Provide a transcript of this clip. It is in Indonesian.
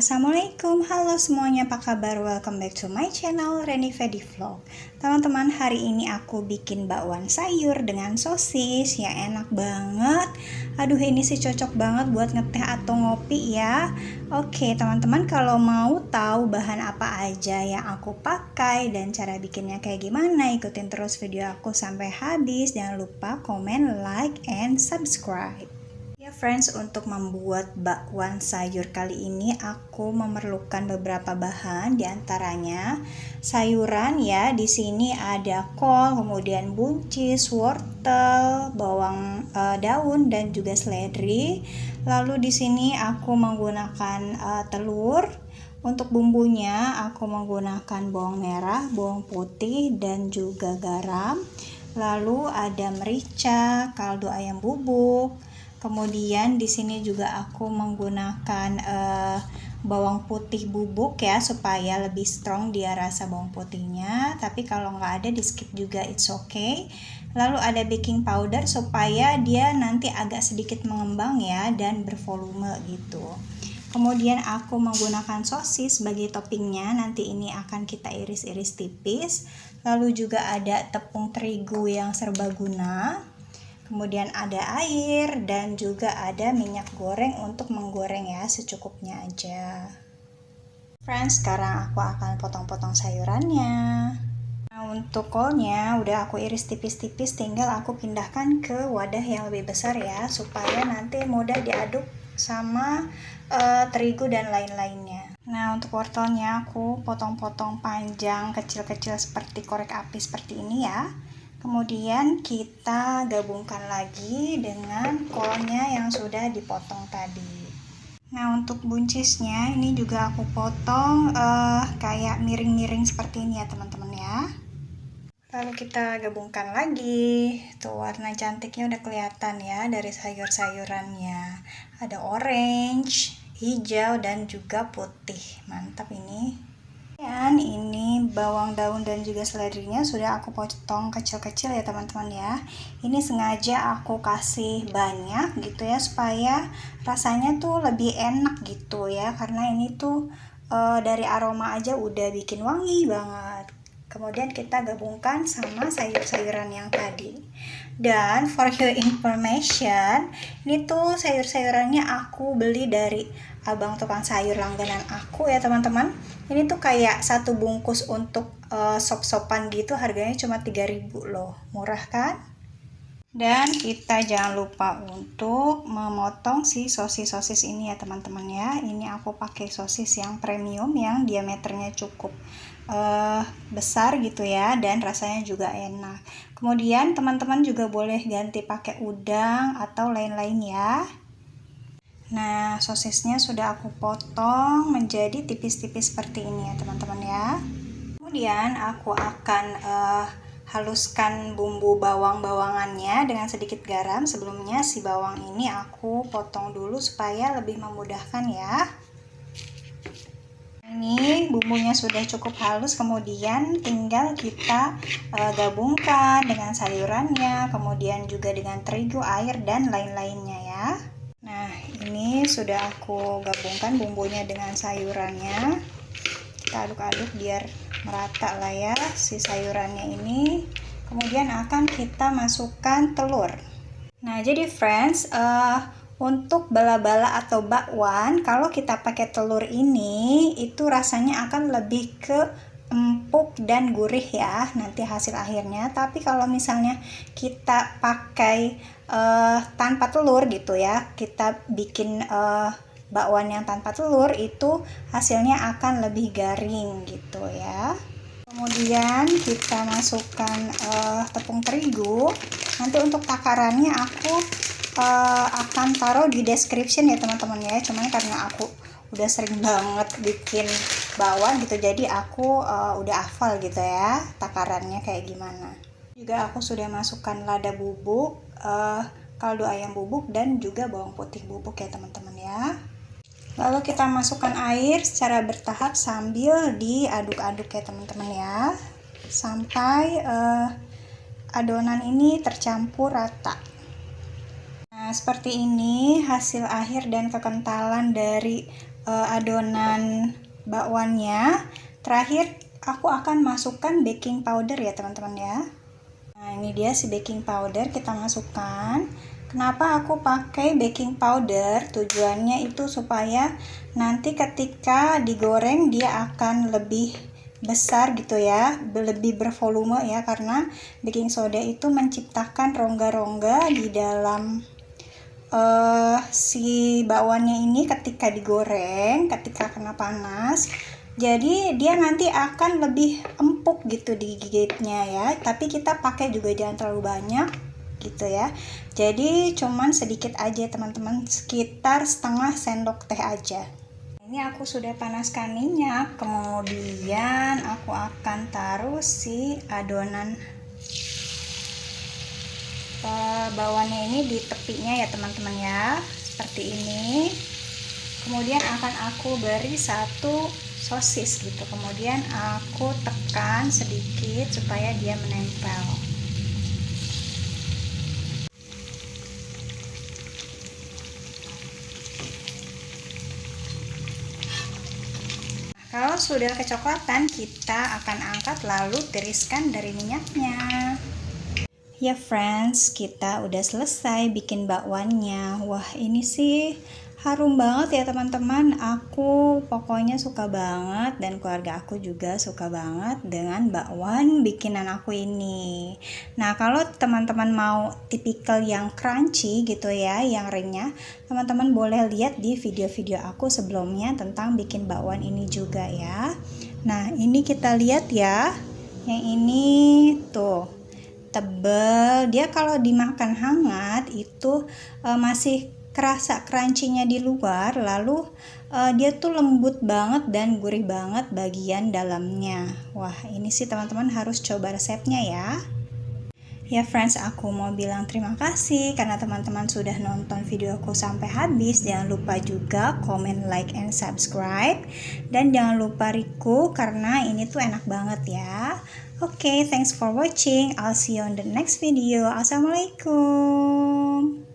Assalamualaikum, halo semuanya, apa kabar? Welcome back to my channel, Reni Vedi Vlog. Teman-teman, hari ini aku bikin bakwan sayur dengan sosis yang enak banget. Aduh, ini sih cocok banget buat ngeteh atau ngopi ya. Oke teman-teman, kalau mau tahu bahan apa aja yang aku pakai dan cara bikinnya kayak gimana, ikutin terus video aku sampai habis. Jangan lupa komen, like, and subscribe. Ya friends, untuk membuat bakwan sayur kali ini aku memerlukan beberapa bahan, diantaranya sayuran ya. Di sini ada kol, kemudian buncis, wortel, bawang daun dan juga seledri. Lalu di sini aku menggunakan telur. Untuk bumbunya aku menggunakan bawang merah, bawang putih dan juga garam. Lalu ada merica, kaldu ayam bubuk. Kemudian di sini juga aku menggunakan bawang putih bubuk ya, supaya lebih strong dia rasa bawang putihnya. Tapi kalau nggak ada di skip juga, it's okay. Lalu ada baking powder supaya dia nanti agak sedikit mengembang ya dan bervolume gitu. Kemudian aku menggunakan sosis sebagai toppingnya, nanti ini akan kita iris-iris tipis. Lalu juga ada tepung terigu yang serbaguna. Kemudian ada air dan juga ada minyak goreng untuk menggoreng ya, secukupnya aja. Friends, sekarang aku akan potong-potong sayurannya. Nah, untuk kolnya udah aku iris tipis-tipis, tinggal aku pindahkan ke wadah yang lebih besar ya, supaya nanti mudah diaduk sama terigu dan lain-lainnya. Nah, untuk wortelnya aku potong-potong panjang kecil-kecil seperti korek api seperti ini ya. Kemudian kita gabungkan lagi dengan kolnya yang sudah dipotong tadi. Nah, untuk buncisnya ini juga aku potong kayak miring-miring seperti ini ya teman-teman ya. Lalu kita gabungkan lagi. Tuh, warna cantiknya udah kelihatan ya dari sayur-sayurannya. Ada orange, hijau dan juga putih. Mantap ini. Dan ini bawang daun dan juga seledrinya sudah aku potong kecil-kecil ya teman-teman ya. Ini sengaja aku kasih banyak gitu ya, supaya rasanya tuh lebih enak gitu ya, karena ini tuh dari aroma aja udah bikin wangi banget. Kemudian kita gabungkan sama sayur-sayuran yang tadi. Dan for your information, ini tuh sayur-sayurannya aku beli dari abang tukang sayur langganan aku ya teman-teman. Ini tuh kayak satu bungkus untuk sop-sopan gitu, harganya cuma 3.000 loh, murah kan? Dan kita jangan lupa untuk memotong si sosis-sosis ini ya teman-teman ya. Ini aku pakai sosis yang premium yang diameternya cukup besar gitu ya, dan rasanya juga enak. Kemudian teman-teman juga boleh ganti pakai udang atau lain-lain ya. Nah, sosisnya sudah aku potong menjadi tipis-tipis seperti ini ya teman-teman ya. Kemudian aku akan haluskan bumbu bawang-bawangannya dengan sedikit garam. Sebelumnya si bawang ini aku potong dulu supaya lebih memudahkan ya. Ini bumbunya sudah cukup halus, kemudian tinggal kita gabungkan dengan sayurannya, kemudian juga dengan terigu, air, dan lain-lainnya ya. Nah, ini sudah aku gabungkan bumbunya dengan sayurannya. Kita aduk-aduk biar merata lah ya si sayurannya ini. Kemudian akan kita masukkan telur. Nah, jadi friends, untuk bala-bala atau bakwan, kalau kita pakai telur ini itu rasanya akan lebih ke empuk dan gurih ya nanti hasil akhirnya. Tapi kalau misalnya kita pakai tanpa telur gitu ya, kita bikin bakwan yang tanpa telur, itu hasilnya akan lebih garing gitu ya. Kemudian kita masukkan tepung terigu. Nanti untuk takarannya aku akan taruh di description ya teman-teman ya. Cuman karena aku udah sering banget bikin bakwan gitu, jadi aku udah hafal gitu ya takarannya kayak gimana. Juga aku sudah masukkan lada bubuk, kaldu ayam bubuk, dan juga bawang putih bubuk ya teman-teman ya. Lalu kita masukkan air secara bertahap sambil diaduk-aduk ya teman-teman ya, sampai adonan ini tercampur rata. Nah, seperti ini hasil akhir dan kekentalan dari adonan bakwannya. Terakhir aku akan masukkan baking powder ya teman-teman ya. Nah ini dia si baking powder kita masukkan. Kenapa aku pakai baking powder? Tujuannya itu supaya nanti ketika digoreng dia akan lebih besar gitu ya, lebih bervolume ya, karena baking soda itu menciptakan rongga-rongga di dalam si bakwannya ini ketika digoreng, ketika kena panas. Jadi dia nanti akan lebih empuk gitu digigitnya ya, tapi kita pakai juga jangan terlalu banyak gitu ya. Jadi cuman sedikit aja teman-teman, sekitar setengah sendok teh aja. Ini aku sudah panaskan minyak, kemudian aku akan taruh si adonan bakwannya ini di tepinya ya teman-teman ya, seperti ini. Kemudian akan aku beri satu sosis gitu, kemudian aku tekan sedikit supaya dia menempel. Kalau sudah kecoklatan, kita akan angkat lalu tiriskan dari minyaknya. Ya friends, kita udah selesai bikin bakwannya. Wah ini sih harum banget ya teman-teman. Aku pokoknya suka banget dan keluarga aku juga suka banget dengan bakwan bikinan aku ini. Nah kalau teman-teman mau tipikal yang crunchy gitu ya, yang renyah, teman-teman boleh lihat di video-video aku sebelumnya tentang bikin bakwan ini juga ya. Nah ini kita lihat ya, yang ini tuh tebel. Dia kalau dimakan hangat itu masih kerasa crunchy-nya di luar, lalu dia tuh lembut banget dan gurih banget bagian dalamnya. Wah ini sih teman-teman harus coba resepnya ya. Ya friends, aku mau bilang terima kasih karena teman-teman sudah nonton video aku sampai habis. Jangan lupa juga komen, like, and subscribe. Dan jangan lupa Riku karena ini tuh enak banget ya. Oke, thanks for watching. I'll see you on the next video. Assalamualaikum.